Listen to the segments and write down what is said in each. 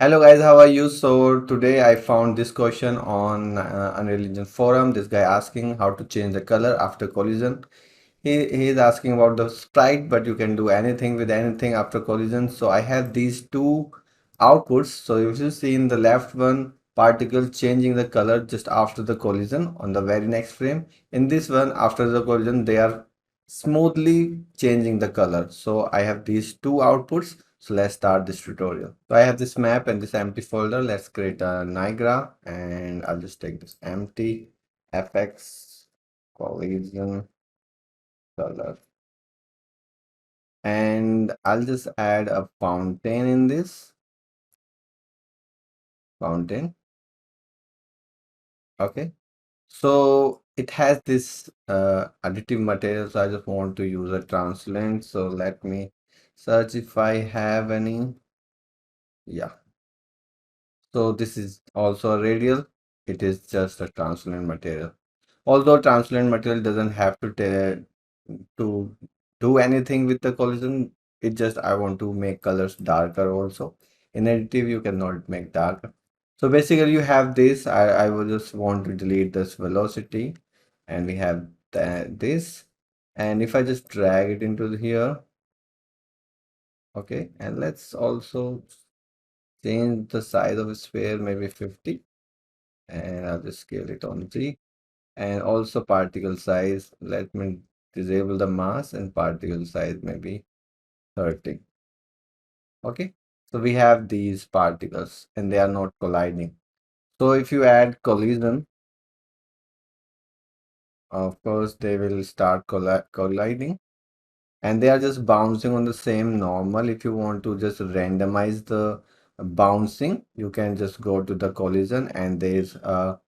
Hello guys, how are you? So today I found this question on Unreal Engine forum. This guy asking how to change the color after collision. He is asking about the sprite, but you can do anything with anything after collision. So I have these two outputs. So if you see in the left one, particle changing the color just after the collision on the very next frame. In this one, after the collision, they are smoothly changing the color. So I have these two outputs. So let's start this tutorial. So I have this map and this empty folder. Let's create a Niagara and I'll just take this empty FX collision color. And I'll just add a fountain in this fountain. Okay. So it has this additive material. So I just want to use a translucent. So let me search if I have any. Yeah. So this is also a radial. It is just a translucent material. Although translucent material doesn't have to do anything with the collision, it just I want to make colors darker also. In additive, you cannot make darker. So basically, you have this. I will just want to delete this velocity, and we have this. And if I just drag it into here, okay, and let's also change the size of a sphere, maybe 50, and I'll just scale it on 3. And also particle size, let me disable the mass and particle size maybe 30. Okay, so we have these particles and they are not colliding. So if you add collision, of course they will start colliding, and they are just bouncing on the same normal. If you want to just randomize the bouncing, you can just go to the collision and there's a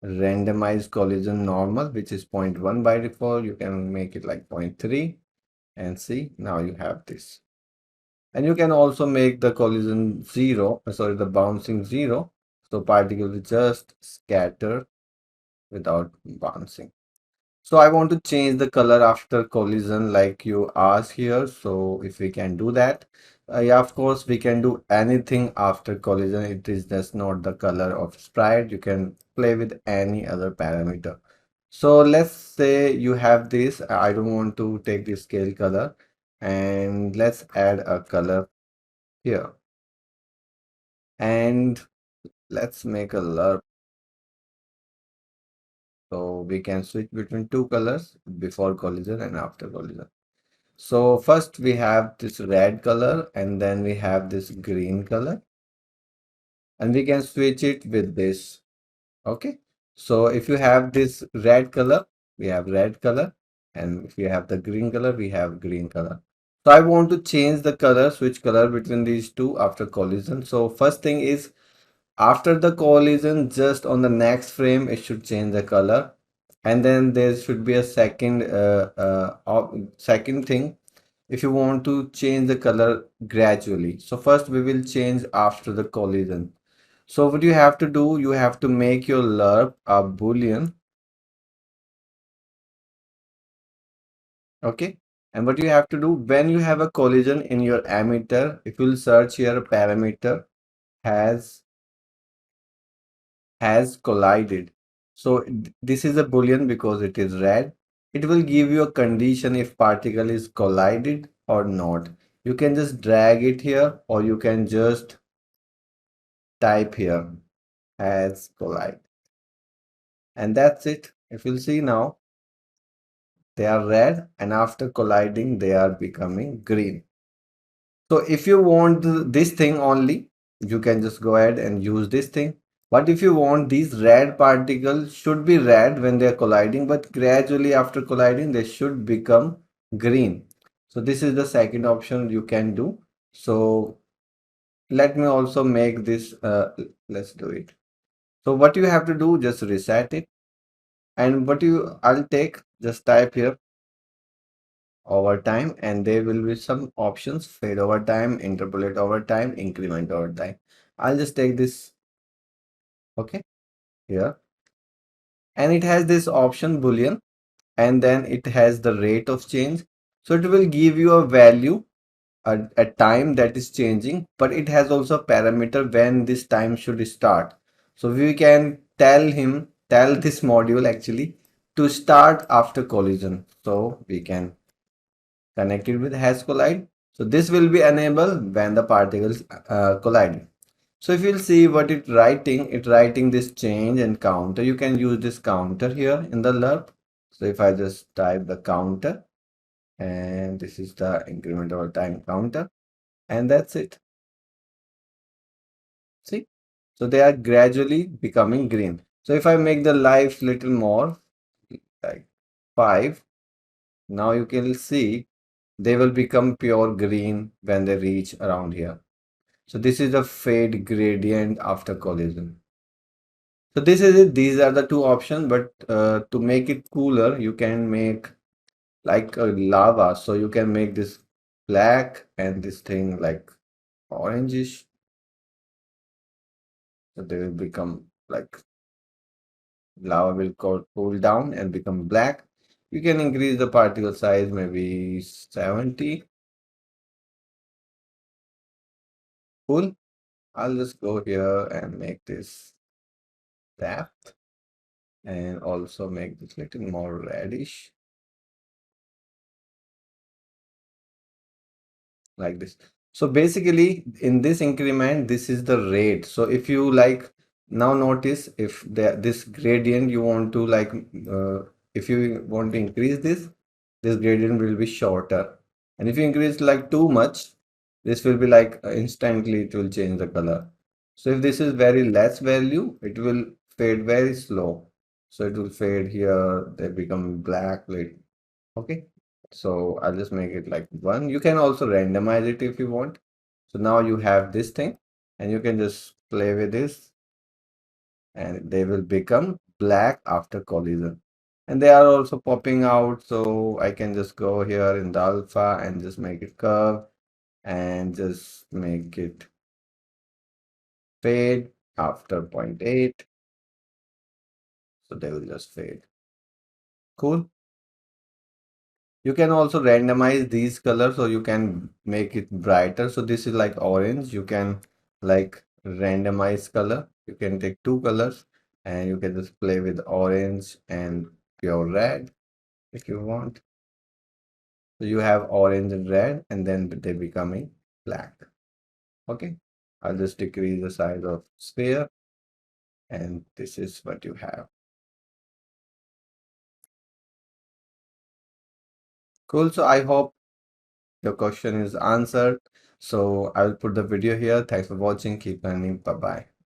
randomized collision normal, which is 0.1 by default. You can make it like 0.3 and see, now you have this. And you can also make the collision 0, sorry, the bouncing 0. So particle will just scatter without bouncing. So I want to change the color after collision like you asked here. So if we can do that, yeah, of course we can do anything after collision. It is just not the color of sprite. You can play with any other parameter. So let's say you have this. I don't want to take the scale color, and let's add a color here. And let's make a lerp. So we can switch between two colors before collision and after collision. So first we have this red color and then we have this green color, and we can switch it with this. Okay. So if you have this red color, we have red color, and if you have the green color, we have green color. So I want to change the color, switch color between these two after collision. So first thing is, after the collision, just on the next frame, it should change the color. And then there should be a second thing. If you want to change the color gradually. So first we will change after the collision. So what you have to do, you have to make your lerp a boolean. Okay. And what you have to do when you have a collision in your emitter, if you'll search here parameter has collided. So this is a boolean because it is red. It will give you a condition if particle is collided or not. You can just drag it here, or you can just type here has collide. And that's it. If you'll see now, they are red, and after colliding, they are becoming green. So if you want this thing only, you can just go ahead and use this thing. But if you want these red particles should be red when they are colliding, but gradually after colliding, they should become green. So this is the second option you can do. So let me also make this, let's do it. So what you have to do, just reset it. And I'll take, just type here over time, and there will be some options: fade over time, interpolate over time, increment over time. I'll just take this, okay, here, and it has this option boolean, and then it has the rate of change. So it will give you a value a time that is changing, but it has also a parameter when this time should start. So we can tell this module actually to start after collision. So we can connect it with hash collide. So this will be enabled when the particles collide. So if you'll see what it's writing this change and counter. You can use this counter here in the Lerp. So if I just type the counter, and this is the increment over time counter, and that's it. See, so they are gradually becoming green. So if I make the life little more, like 5, now you can see they will become pure green when they reach around here. So this is the fade gradient after collision. So this is it. These are the two options, but to make it cooler, you can make like a lava. So you can make this black and this thing like orangish. So they will become like lava will cool down and become black. You can increase the particle size maybe 70. Cool. I'll just go here and make this depth and also make this little more reddish like this. So basically in this increment, this is the rate. So if you like now notice if this gradient you want to like if you want to increase this gradient will be shorter. And if you increase like too much, this will be like instantly it will change the color. So if this is very less value, it will fade very slow. So it will fade here, they become black, like okay. So I'll just make it like 1. You can also randomize it if you want. So now you have this thing and you can just play with this and they will become black after collision. And they are also popping out. So I can just go here in the alpha and just make it curve and just make it fade after 0.8. So they will just fade. Cool. You can also randomize these colors so you can make it brighter. So this is like orange. You can like randomize color. You can take 2 colors and you can just play with orange and pure red if you want. So you have orange and red and then they becoming black. Okay. I'll just decrease the size of sphere and this is what you have. Cool. So I hope your question is answered. So I will put the video here. Thanks for watching. Keep learning. Bye bye.